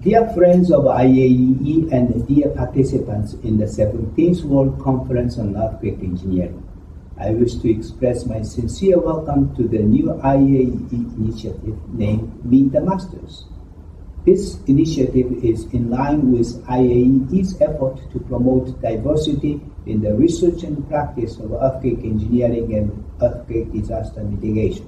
Dear friends of IAEE and dear participants in the 17th World Conference on Earthquake Engineering, I wish to express my sincere welcome to the new IAEE initiative named Meet the Masters. This initiative is in line with IAEE's effort to promote diversity in the research and practice of earthquake engineering and earthquake disaster mitigation.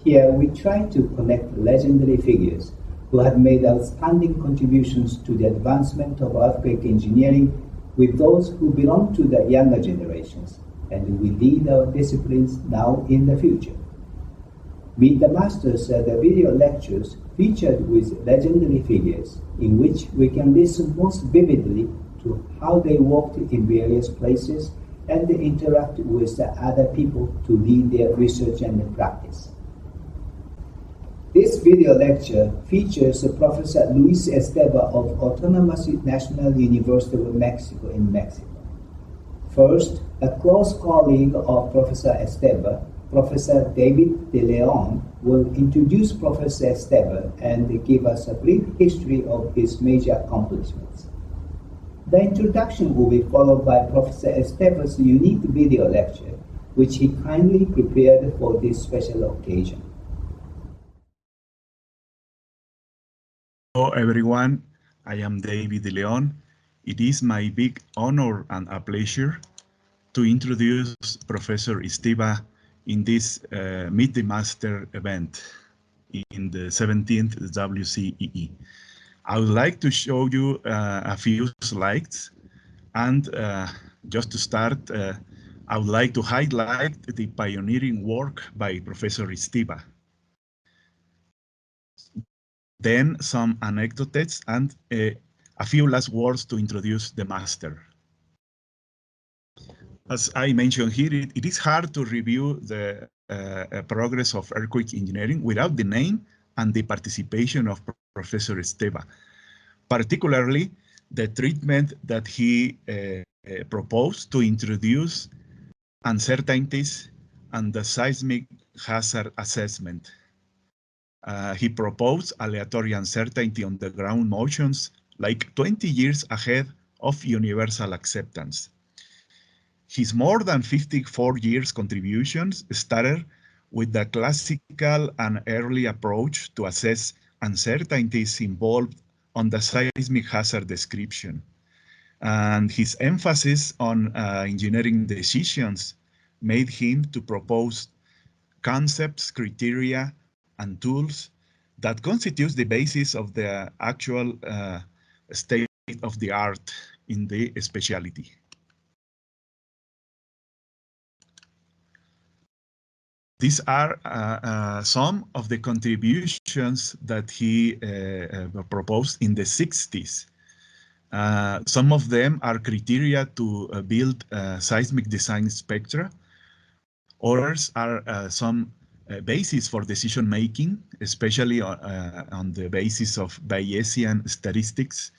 Here we try to connect legendary figures who have made outstanding contributions to the advancement of earthquake engineering with those who belong to the younger generations and will lead our disciplines now in the future. Meet the Masters are the video lectures featured with legendary figures in which we can listen most vividly to how they worked in various places and interact with the other people to lead their research and practice. This video lecture features Professor Luis Esteva of Autonomous National University of Mexico in Mexico. First, a close colleague of Professor Esteva, Professor David De Leon, will introduce Professor Esteva and give us a brief history of his major accomplishments. The introduction will be followed by Professor Esteva's unique video lecture, which he kindly prepared for this special occasion. Hello everyone, I am David De Leon. It is my big honor and a pleasure to introduce Professor Esteva in this Meet the Master event in the 17th WCEE. I would like to show you a few slides, and just to start, I would like to highlight the pioneering work by Professor Esteva. Then some anecdotes and a few last words to introduce the master. As I mentioned here, it is hard to review the progress of earthquake engineering without the name and the participation of Professor Esteva, particularly the treatment that he proposed to introduce uncertainties and the seismic hazard assessment. He proposed aleatory uncertainty on the ground motions like 20 years ahead of universal acceptance. His more than 54 years contributions started with the classical and early approach to assess uncertainties involved on the seismic hazard description. And his emphasis on engineering decisions made him to propose concepts, criteria, and tools that constitutes the basis of the actual state of the art in the specialty. These are some of the contributions that he proposed in the 60s. Some of them are criteria to build seismic design spectra. Others are some basis for decision making, especially on the basis of Bayesian statistics,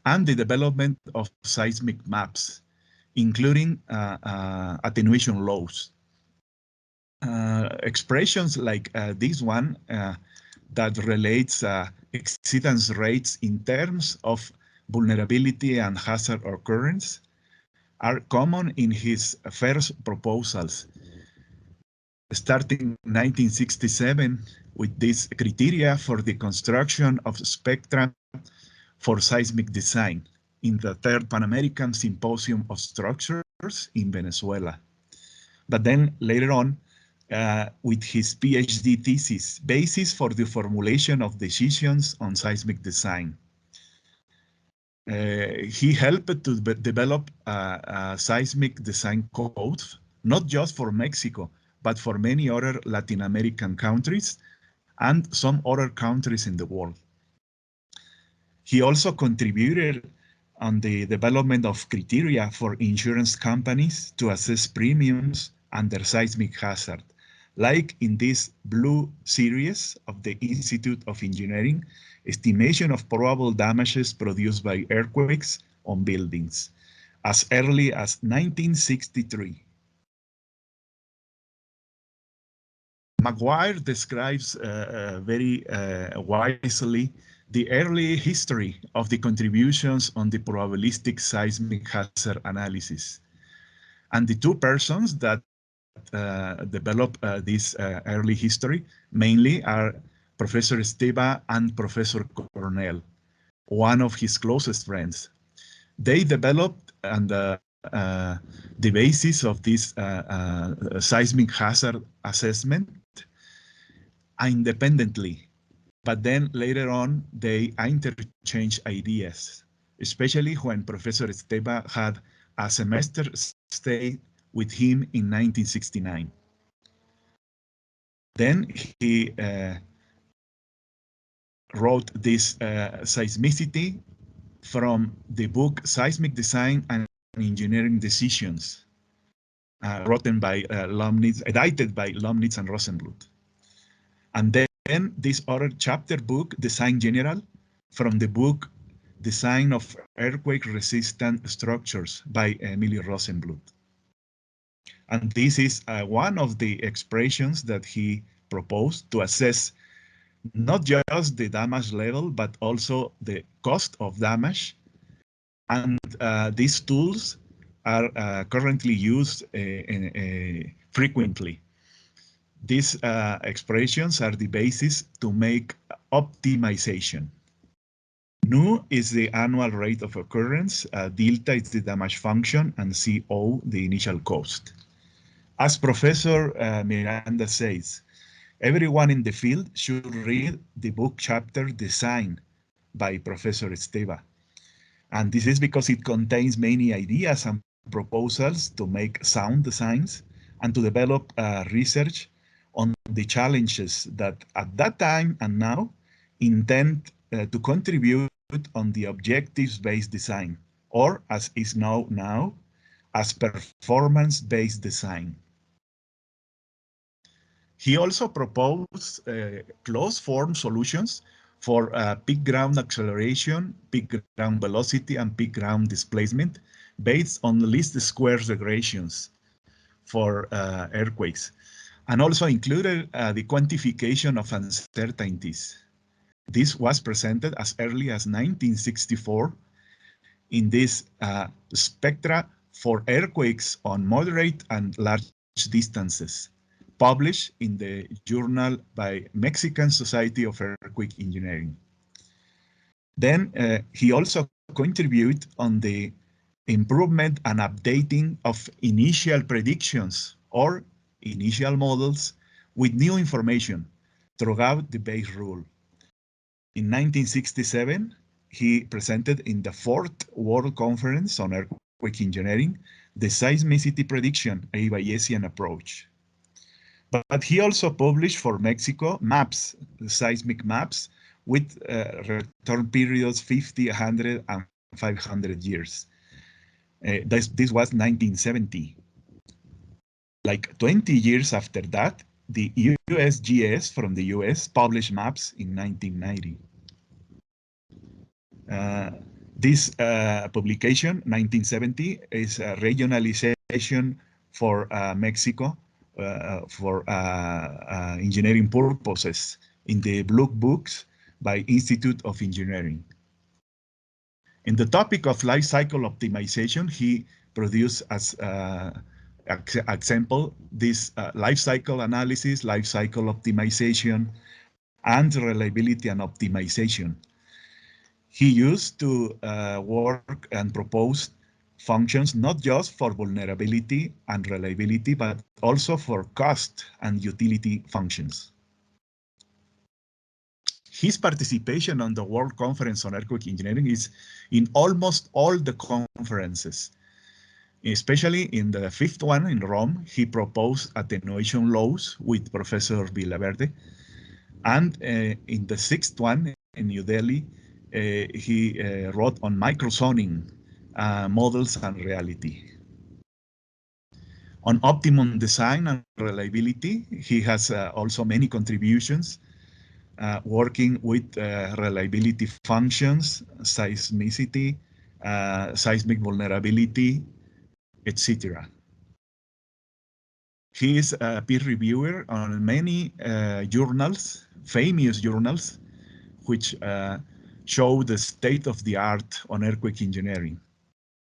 and the development of seismic maps, including attenuation laws. Expressions like this one that relates exceedance rates in terms of vulnerability and hazard occurrence are common in his first proposals, starting 1967 with this criteria for the construction of spectra for seismic design in the Third Pan American Symposium of Structures in Venezuela. But then later on, with his PhD thesis, Basis for the Formulation of Decisions on Seismic Design. He helped to develop a seismic design code, not just for Mexico, but for many other Latin American countries and some other countries in the world. He also contributed on the development of criteria for insurance companies to assess premiums under seismic hazard, like in this blue series of the Institute of Engineering, estimation of probable damages produced by earthquakes on buildings, as early as 1963. Maguire describes very wisely the early history of the contributions on the probabilistic seismic hazard analysis. And the two persons that develop this early history mainly are Professor Esteva and Professor Cornell, one of his closest friends. They developed and the basis of this seismic hazard assessment independently, but then later on they interchanged ideas, especially when Professor Esteva had a semester stay with him in 1969. Then he wrote this seismicity from the book Seismic Design and Engineering Decisions, written by edited by Lomnitz and Rosenbluth. And then this other chapter book, Design General, from the book Design of Earthquake-Resistant Structures by Emily Rosenbluth. And this is one of the expressions that he proposed to assess not just the damage level, but also the cost of damage. And these tools are currently used frequently. These expressions are the basis to make optimization. Nu is the annual rate of occurrence, delta is the damage function, and CO the initial cost. As Professor Miranda says, everyone in the field should read the book chapter Design by Professor Esteva. And this is because it contains many ideas and proposals to make sound designs and to develop research on the challenges that at that time and now intend to contribute on the objectives-based design, or as is known now, as performance-based design. He also proposed closed-form solutions for peak ground acceleration, peak ground velocity, and peak ground displacement based on least squares regressions for earthquakes, and also included the quantification of uncertainties. This was presented as early as 1964 in this spectra for earthquakes on moderate and large distances, published in the journal by Mexican Society of Earthquake Engineering. Then he also contributed on the improvement and updating of initial predictions or initial models with new information throughout the base rule. In 1967, he presented in the 4th World Conference on Earthquake Engineering the seismicity prediction, a Bayesian approach. But he also published for Mexico maps, seismic maps, with return periods 50, 100, and 500 years. This was 1970. Like 20 years after that, the USGS from the US published maps in 1990. This publication, 1970, is a regionalization for Mexico for engineering purposes in the Blue Books by Institute of Engineering. In the topic of life cycle optimization, he produced as example this life cycle analysis, life cycle optimization, and reliability and optimization. He used to work and propose functions not just for vulnerability and reliability, but also for cost and utility functions. His participation on the World Conference on Earthquake Engineering is in almost all the conferences. Especially in the 5th one in Rome, he proposed attenuation laws with Professor Villaverde. And in the 6th one in New Delhi, he wrote on microzoning models and reality. On optimum design and reliability, he has also many contributions, working with reliability functions, seismicity, seismic vulnerability, etc. He is a peer reviewer on many journals, famous journals, which show the state of the art on earthquake engineering.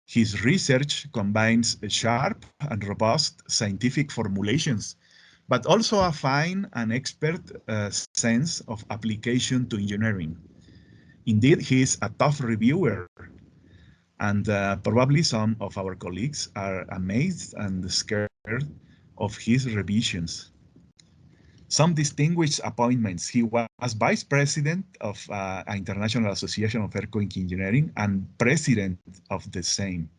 His research combines sharp and robust scientific formulations, but also a fine and expert sense of application to engineering. Indeed, he is a tough reviewer, and probably some of our colleagues are amazed and scared of his revisions. Some distinguished appointments. He was vice president of International Association of Earthquake Engineering and president of the same.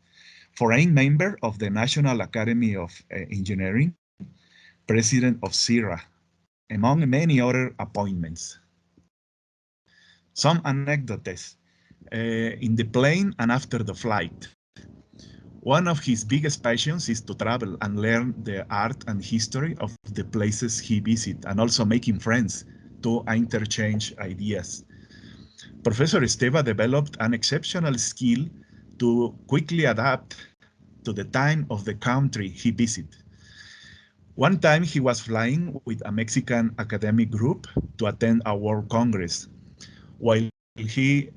Foreign member of the National Academy of Engineering, president of CIRA, among many other appointments. Some anecdotes. In the plane and after the flight. One of his biggest passions is to travel and learn the art and history of the places he visits, and also making friends to interchange ideas. Professor Esteva developed an exceptional skill to quickly adapt to the time of the country he visited. One time he was flying with a Mexican academic group to attend a World Congress. While he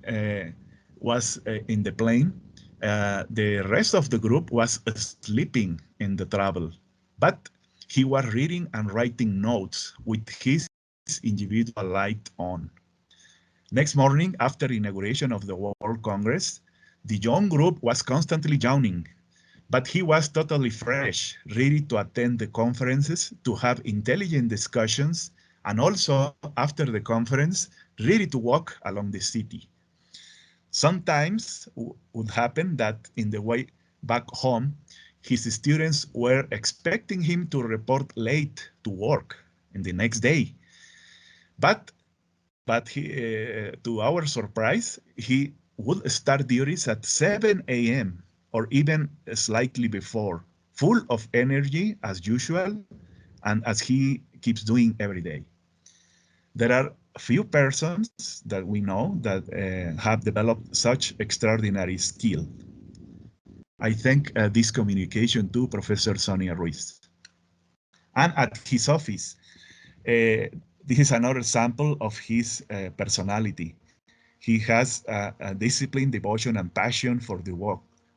was in the plane, the rest of the group was sleeping in the travel, but he was reading and writing notes with his individual light on. Next morning, after inauguration of the World Congress, the young group was constantly yawning, but he was totally fresh, ready to attend the conferences, to have intelligent discussions, and also, after the conference, ready to walk along the city. Sometimes would happen that in the way back home, his students were expecting him to report late to work in the next day. But he, to our surprise, he would start duties at 7 a.m. or even slightly before, full of energy as usual, and as he keeps doing every day. There are few persons that we know that have developed such extraordinary skill. I thank this communication to Professor Sonia Ruiz. And at his office, this is another sample of his personality. He has a discipline, devotion, and passion for the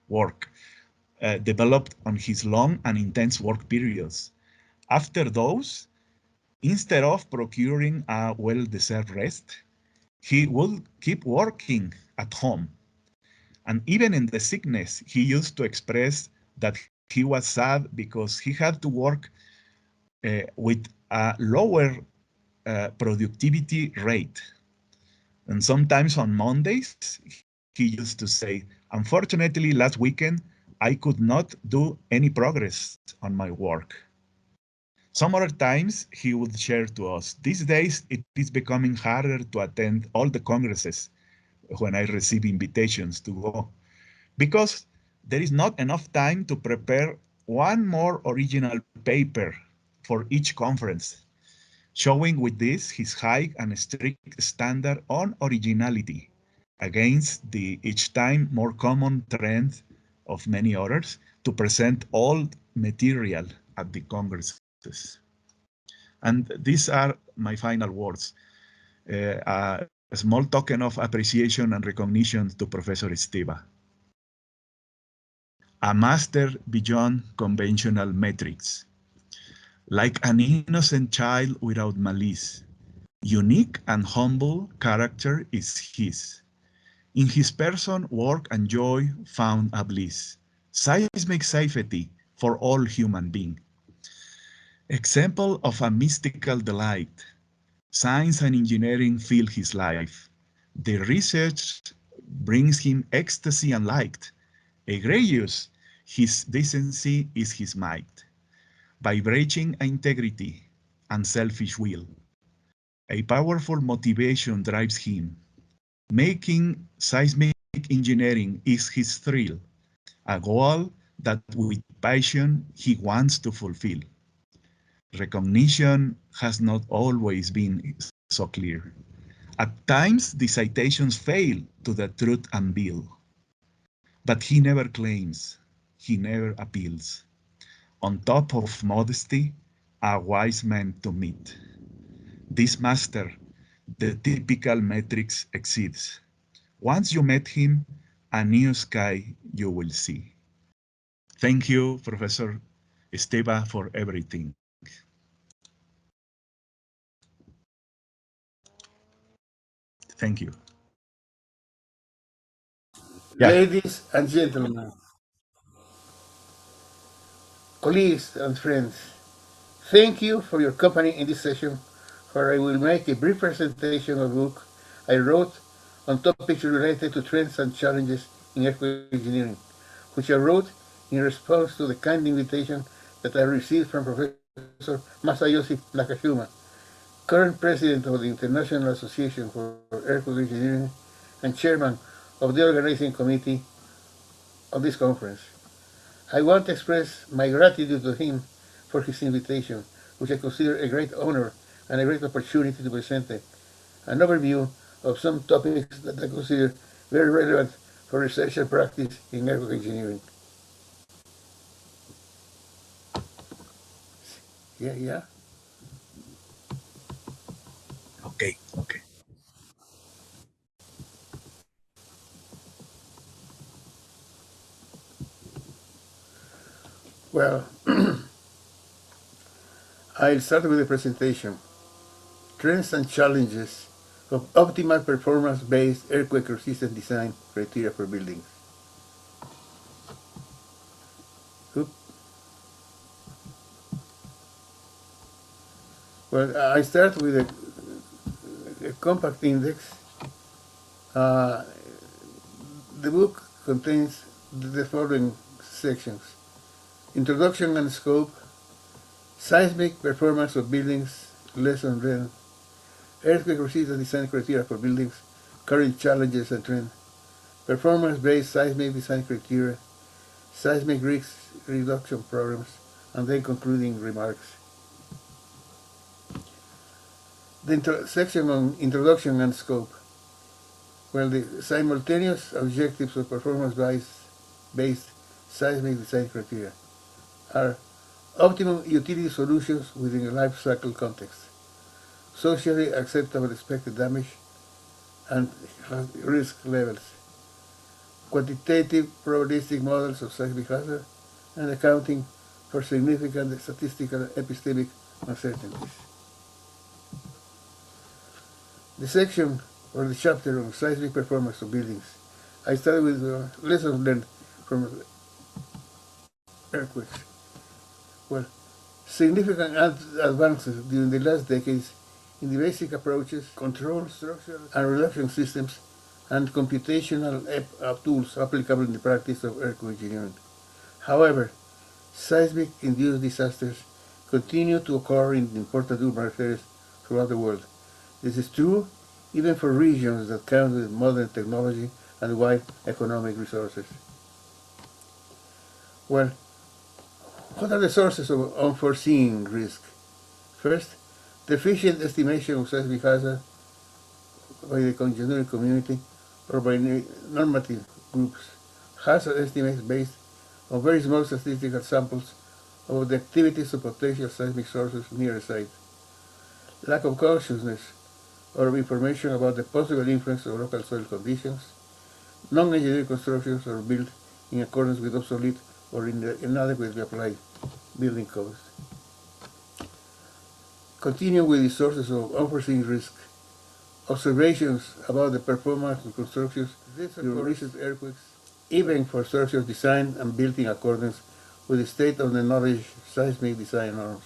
work developed on his long and intense work periods. After those, instead of procuring a well-deserved rest, he will keep working at home. And even in the sickness, he used to express that he was sad because he had to work with a lower productivity rate. And sometimes on Mondays, he used to say, unfortunately, last weekend, I could not do any progress on my work. Some other times he would share to us, these days it is becoming harder to attend all the congresses when I receive invitations to go, because there is not enough time to prepare one more original paper for each conference, showing with this his high and strict standard on originality against the each time more common trend of many others to present old material at the congresses. And these are my final words. A small token of appreciation and recognition to Professor Esteva. A master beyond conventional metrics. Like an innocent child without malice, unique and humble character is his. In his person, work and joy found a bliss. Seismic safety for all human being. Example of a mystical delight. Science and engineering fill his life. The research brings him ecstasy and light. Egregious, his decency is his might. Vibrating integrity, unselfish will. A powerful motivation drives him. Making seismic engineering is his thrill, a goal that with passion he wants to fulfill. Recognition has not always been so clear. At times, the citations fail to the truth unveiled. But he never claims, he never appeals. On top of modesty, a wise man to meet. This master, the typical metrics exceeds. Once you met him, a new sky you will see. Thank you, Professor Esteva, for everything. Thank you. Yeah. Ladies and gentlemen, colleagues and friends, thank you for your company in this session, where I will make a brief presentation of a book I wrote on topics related to trends and challenges in earthquake engineering, which I wrote in response to the kind invitation that I received from Professor Masayoshi Nakashima, current president of the International Association for Earthquake Engineering and chairman of the organizing committee of this conference. I want to express my gratitude to him for his invitation, which I consider a great honor and a great opportunity to present an overview of some topics that I consider very relevant for research and practice in earthquake engineering. Yeah. Okay. Okay. Well, I'll start with the presentation. Trends and challenges of optimal performance-based earthquake-resistant design criteria for buildings. Oop. Well, I start with a compact index. Uh, the book contains the following sections: Introduction and Scope, Seismic Performance of Buildings, Lesson Learned, Earthquake-Resistant Design Criteria for Buildings, Current Challenges and Trends, Performance-Based Seismic Design Criteria, Seismic Risk Reduction Programs, and then concluding remarks. The section on Introduction and Scope. Well, the simultaneous objectives of performance-based seismic design criteria are optimum utility solutions within a life cycle context, socially acceptable expected damage and risk levels, quantitative probabilistic models of seismic hazard, and accounting for significant statistical epistemic uncertainties. The section or the chapter on seismic performance of buildings. I started with lessons learned from earthquakes. Well, significant advances during the last decades in the basic approaches, control structure and reduction systems, and computational tools applicable in the practice of earthquake engineering. However, seismic-induced disasters continue to occur in important urban areas throughout the world. This is true even for regions that count with modern technology and wide economic resources. Well, what are the sources of unforeseen risk? First, deficient estimation of seismic hazard by the engineering community or by normative groups. Hazard estimates based on very small statistical samples of the activities of potential seismic sources near a site. Lack of consciousness or information about the possible influence of local soil conditions. Non-engineered constructions are built in accordance with obsolete or inadequately applied building codes. Continue with the sources of unforeseen risk. Observations about the performance of constructions during recent earthquakes, even for structures designed and built in accordance with the state-of-the-knowledge seismic design norms.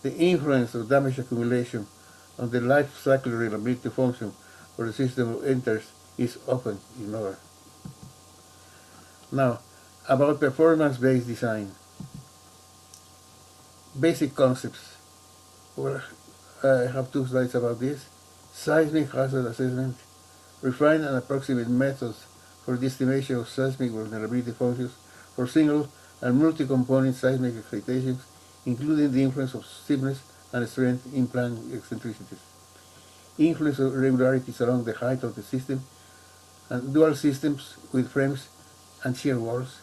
The influence of damage accumulation on the life cycle reliability function for the system of enters is often ignored. Now, about performance-based design. Basic concepts. Well, I have 2 slides about this. Seismic hazard assessment, refined and approximate methods for the estimation of seismic vulnerability functions for single and multi-component seismic excitations, including the influence of stiffness and strength in plan eccentricities. Influence of irregularities along the height of the system, and dual systems with frames and shear walls.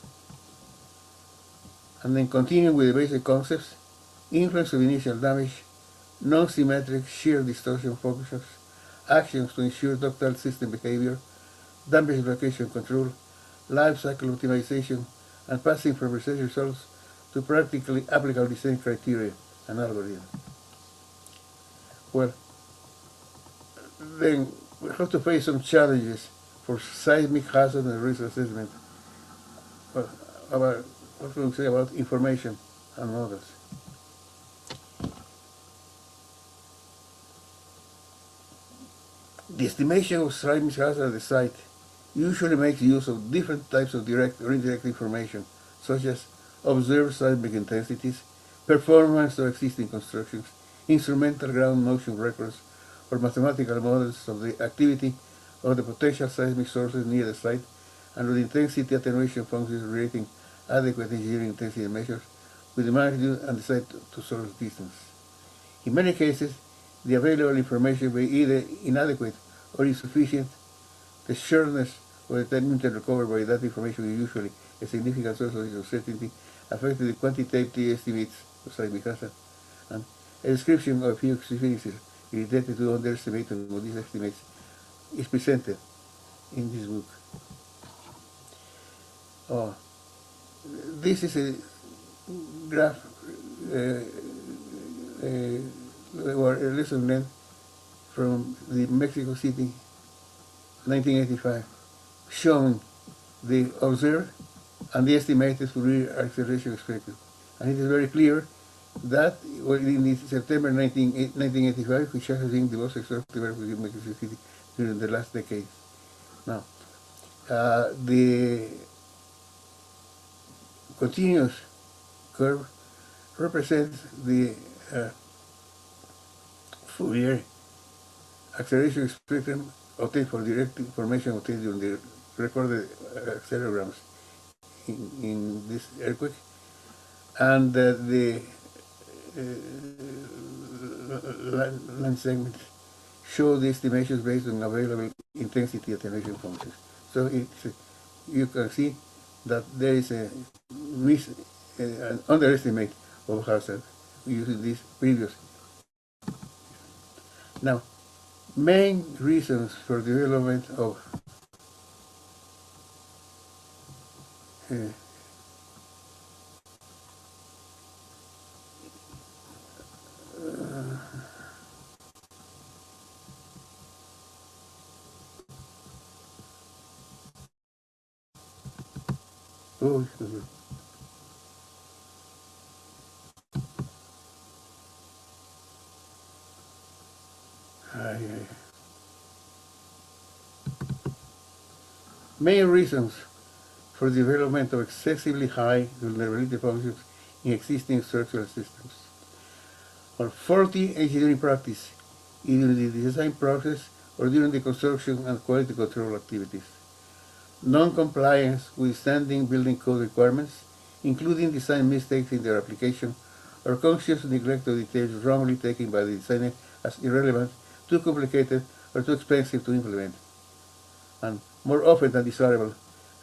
And then continue with the basic concepts: influence of initial damage, non-symmetric shear distortion functions, actions to ensure ductile system behavior, damage location control, life cycle optimization, and passing from research results to practically applicable design criteria and algorithms. Well, then we have to face some challenges for seismic hazard and risk assessment. Well, about what can we say about information and models? The estimation of seismic hazard at the site usually makes use of different types of direct or indirect information, such as observed seismic intensities, performance of existing constructions, instrumental ground motion records, or mathematical models of the activity of the potential seismic sources near the site, and with intensity attenuation functions relating adequate engineering intensity measures with the magnitude and the site-to-source distance. In many cases, the available information may be either inadequate or insufficient. The sureness of the time recovered by that information is usually a significant source of uncertainty, affecting the quantitative estimates of seismic hazard. And a description of a few experiences related to underestimating of these estimates is presented in this book. This is a graph or a lesson learned from the Mexico City 1985, showing the observed and the estimated Fourier acceleration expected. And it is very clear that in September 1985, which has been the most exhaustive earthquake in Mexico City during the last decade. Now, the continuous curve represents the Fourier acceleration spectrum obtained for direct information obtained during the recorded accelegrams in this earthquake, and the line segments show the estimations based on available intensity attenuation functions. So you can see that there is an underestimate of hazard using these previous. Now, main reasons for development of main reasons for development of excessively high vulnerability functions in existing structural systems, or faulty engineering practice, either in the design process or during the construction and quality control activities, non-compliance with standing building code requirements, including design mistakes in their application, or conscious neglect of details wrongly taken by the designer as irrelevant, too complicated, or too expensive to implement, and more often than desirable,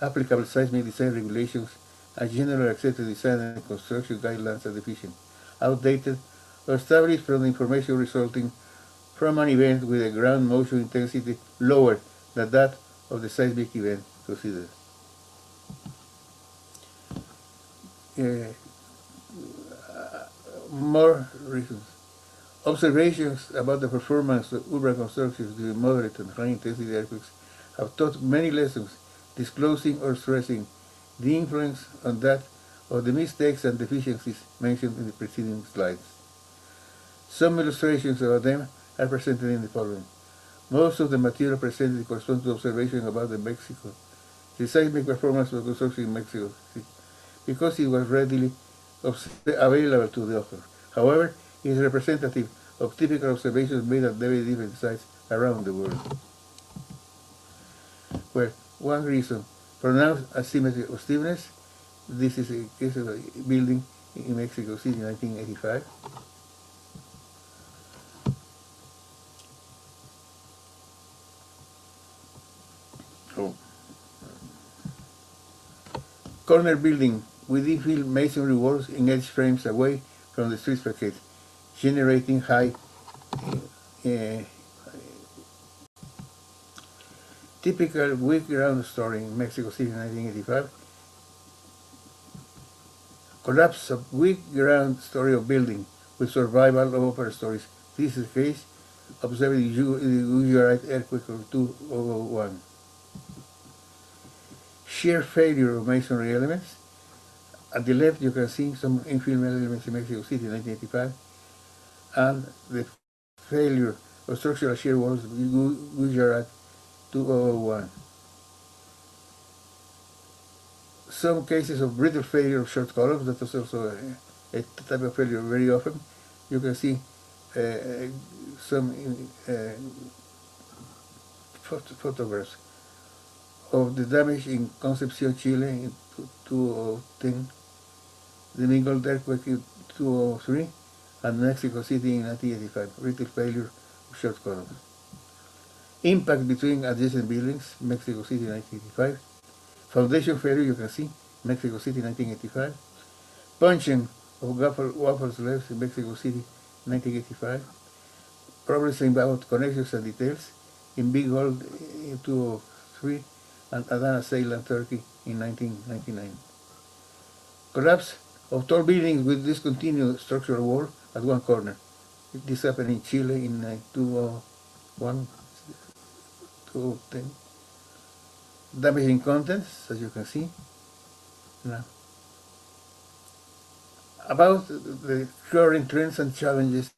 applicable seismic design regulations and generally accepted design and construction guidelines are deficient, outdated, or established from the information resulting from an event with a ground motion intensity lower than that of the seismic event considered. More reasons. Observations about the performance of urban constructions during moderate and high-intensity earthquakes have taught many lessons, disclosing or stressing the influence on that of the mistakes and deficiencies mentioned in the preceding slides. Some illustrations about them are presented in the following. Most of the material presented corresponds to observations about the seismic performance of construction in Mexico, because it was readily available to the author. However, it is representative of typical observations made at very different sites around the world. Well, one reason, pronounced asymmetry of stiffness. This is a case of a building in Mexico City in 1985. Corner building with infill masonry walls in edge frames away from the street facade, generating high Typical weak ground story in Mexico City in 1985. Collapse of weak ground story of building with survival of upper stories. This is the case observed in the Gujarat earthquake of 2001. Shear failure of masonry elements. At the left you can see some infill elements in Mexico City in 1985 and the failure of structural shear walls in Gujarat 2001. Some cases of brittle failure of short columns, that is also a type of failure very often. You can see some photographs of the damage in Concepcion, Chile in 2010, the Mingled earthquake in 2003, and Mexico City in 1985, brittle failure of short columns. Impact between adjacent buildings, Mexico City 1985. Foundation failure, you can see, Mexico City 1985. Punching of waffle slabs in Mexico City 1985. Problems about connections and details in Big Hole in 2003 and Adana, Ceylan, Turkey in 1999. Collapse of tall buildings with discontinued structural wall at one corner. This happened in Chile in 2001, 2010. Damaging contents, as you can see. Now, about the current trends and challenges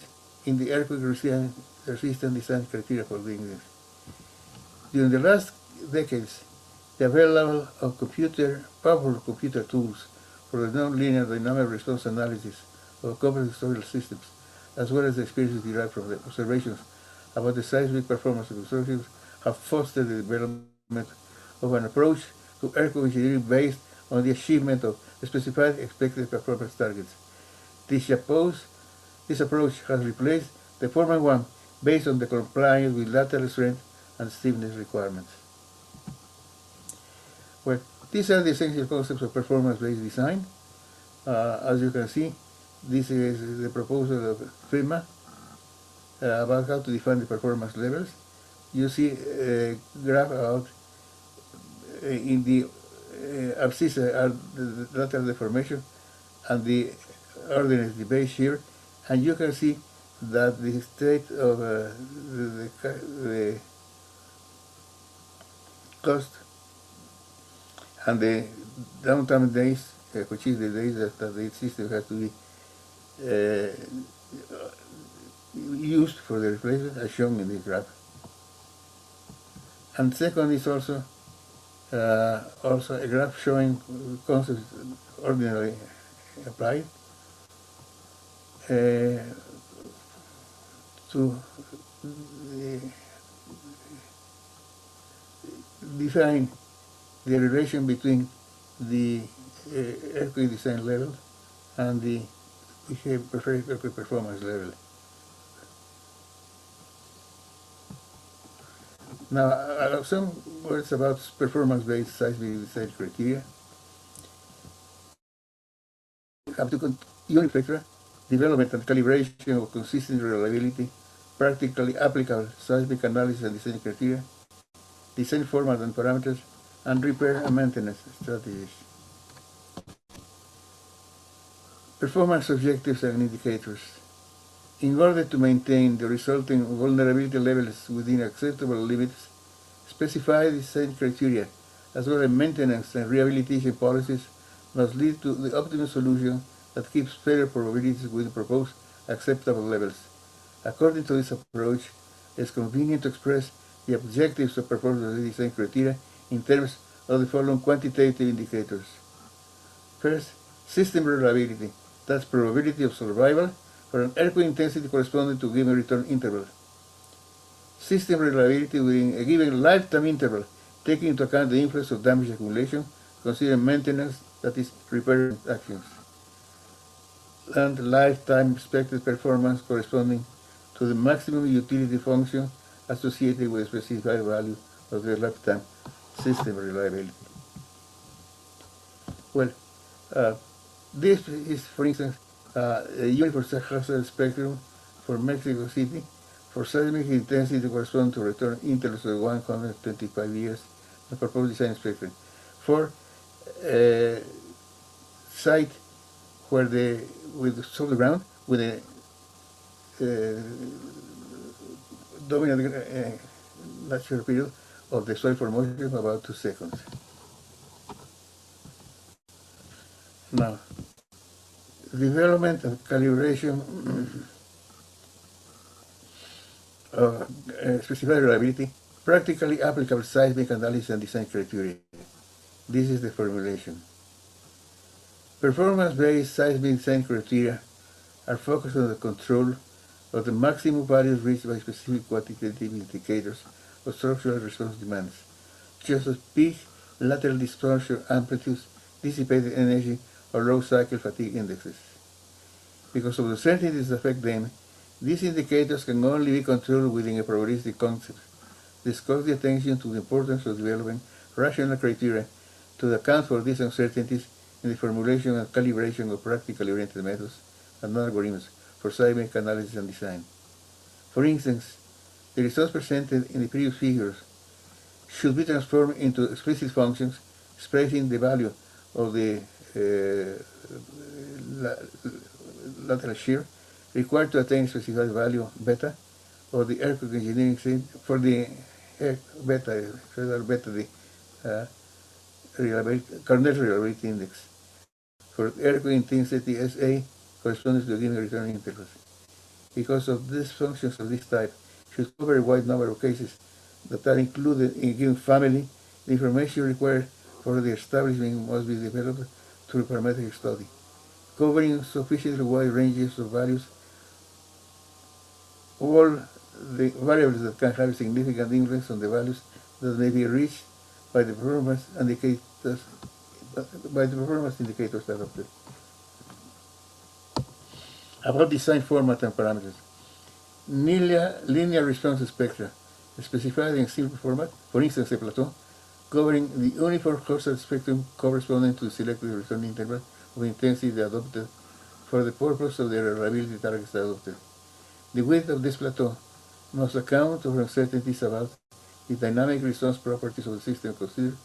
in the earthquake resistant design criteria for buildings. During the last decades, the available of powerful computer tools for the non-linear dynamic response analysis of complex historical systems, as well as the experiences derived from the observations about the seismic performance of the structures, have fostered the development of an approach to earthquake engineering based on the achievement of specified expected performance targets. This approach has replaced the former one based on the compliance with lateral strength and stiffness requirements. Well, these are the essential concepts of performance-based design. As you can see, this is the proposal of FEMA about how to define the performance levels. You see a graph out in the abscissa are the lateral deformation and the ordinate the base shear, and you can see that the state of the cost and the downtime days, which is the days that the system has to be used for the replacement, as shown in this graph. And second is also a graph showing concepts ordinarily applied to define the relation between the earthquake design level and the preferred earthquake performance level. Now, some words about performance-based seismic design criteria. Have to uniflectra, development and calibration of consistent reliability, practically applicable seismic analysis and design criteria, design format and parameters, and repair and maintenance strategies. Performance objectives and indicators. In order to maintain the resulting vulnerability levels within acceptable limits, specified design criteria, as well as maintenance and rehabilitation policies, must lead to the optimal solution that keeps failure probabilities within proposed acceptable levels. According to this approach, it is convenient to express the objectives of performance design criteria in terms of the following quantitative indicators. First, system reliability, that's probability of survival for an earthquake intensity corresponding to a given return interval. System reliability within a given lifetime interval, taking into account the influence of damage accumulation, consider maintenance, that is, repair actions. And lifetime expected performance corresponding to the maximum utility function associated with a specified value of the lifetime system reliability. Well, this is, for instance, a universal hazard spectrum for Mexico City For seismic intensity correspond to return intervals of 125 years and proposed design spectrum. For site where with solid ground with a dominant natural period of the soil formation of about 2 seconds. Now, development and calibration of specified reliability, practically applicable seismic analysis and design criteria. This is the formulation. Performance-based seismic design criteria are focused on the control of the maximum values reached by specific quantitative indicators of structural response demands, such as peak lateral distortion amplitudes, dissipated energy, or low cycle fatigue indexes. Because of the uncertainties that affect them, these indicators can only be controlled within a probabilistic concept. This calls the attention to the importance of developing rational criteria to account for these uncertainties in the formulation and calibration of practically oriented methods and algorithms for seismic analysis and design. For instance, the results presented in the previous figures should be transformed into explicit functions expressing the value of the lateral shear required to attain specified value beta, or the earthquake engineering for the beta, the Cornell reliability index. For earthquake intensity SA corresponds to a given return intervals. Because of these functions of this type should cover a wide number of cases that are included in a given family, the information required for the establishment must be developed through parametric study, covering sufficiently wide ranges of values, all the variables that can have a significant influence on the values that may be reached by the performance indicators adopted. About design format and parameters. Linear response spectra, specified in simple format, for instance a plateau, covering the uniform causal spectrum corresponding to the selected return interval of intensity adopted for the purpose of the reliability targets adopted. The width of this plateau must account for uncertainties about the dynamic response properties of the system considered.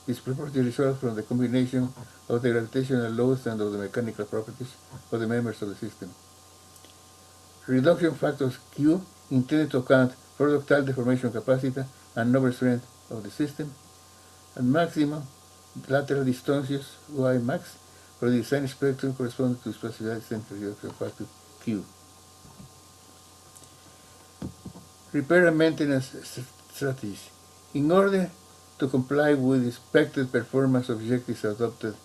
These properties result from the combination of the gravitational loads and of the mechanical properties of the members of the system. Reduction factors Q intended to account for ductile deformation capacity and overstrength of the system, and maximum lateral distortions Y max for the design spectrum corresponding to specified center reduction factor Q. Repair and maintenance strategies. In order to comply with expected performance objectives adopted,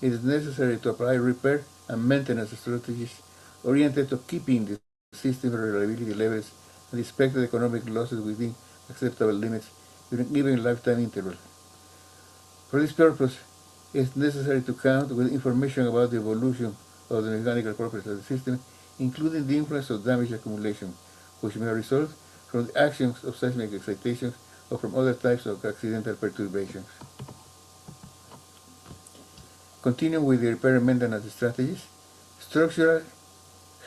it is necessary to apply repair and maintenance strategies oriented to keeping the system reliability levels and expected economic losses within acceptable limits during given lifetime interval. For this purpose, it is necessary to count with information about the evolution of the mechanical properties of the system, including the influence of damage accumulation, which may result from the actions of seismic excitations or from other types of accidental perturbations. Continuing with the repair and maintenance strategies, structural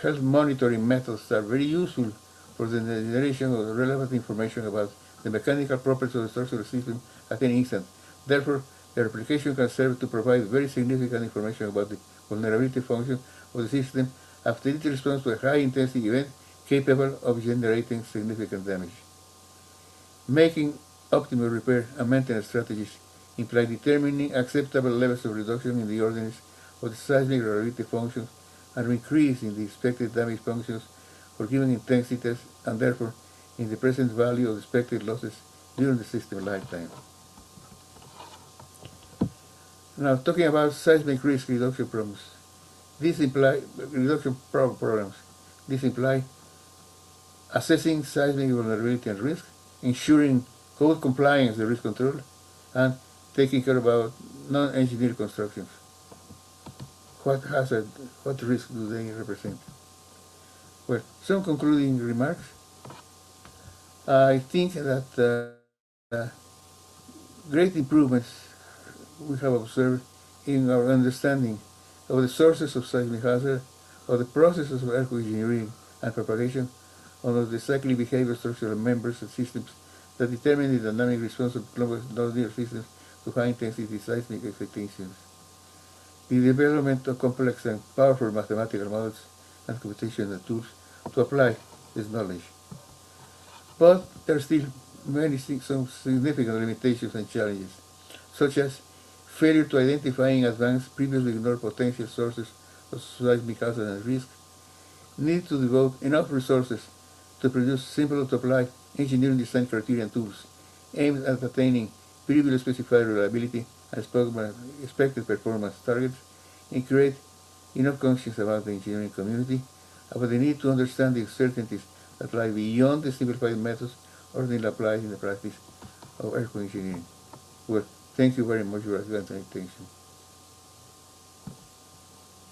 health monitoring methods are very useful for the generation of relevant information about the mechanical properties of the structural system at any instant. Therefore, their application can serve to provide very significant information about the vulnerability function of the system after it responds to a high-intensity event capable of generating significant damage. Making optimal repair and maintenance strategies imply determining acceptable levels of reduction in the ordinaries of the seismic reliability functions and increase in the expected damage functions for given intensities and therefore in the present value of expected losses during the system lifetime. Now, talking about seismic risk reduction programs. These imply assessing seismic vulnerability and risk, ensuring code compliance with risk control, and taking care about non-engineered constructions. What hazard, what risk do they represent? Well, some concluding remarks. I think that great improvements we have observed in our understanding of the sources of seismic hazard, of the processes of earthquake engineering and propagation, on the cyclic behavior structural members and systems that determine the dynamic response of global non-linear systems to high-intensity seismic expectations. The development of complex and powerful mathematical models and computational tools to apply this knowledge. But there are still some significant limitations and challenges, such as failure to identify in advance previously ignored potential sources of seismic hazard and risk, need to devote enough resources to produce simple to apply engineering design criteria and tools aimed at attaining previously specified reliability and expected performance targets, and create enough conscience about the engineering community about the need to understand the uncertainties that lie beyond the simplified methods ordinarily applied in the practice of earthquake engineering. Well, thank you very much for your attention.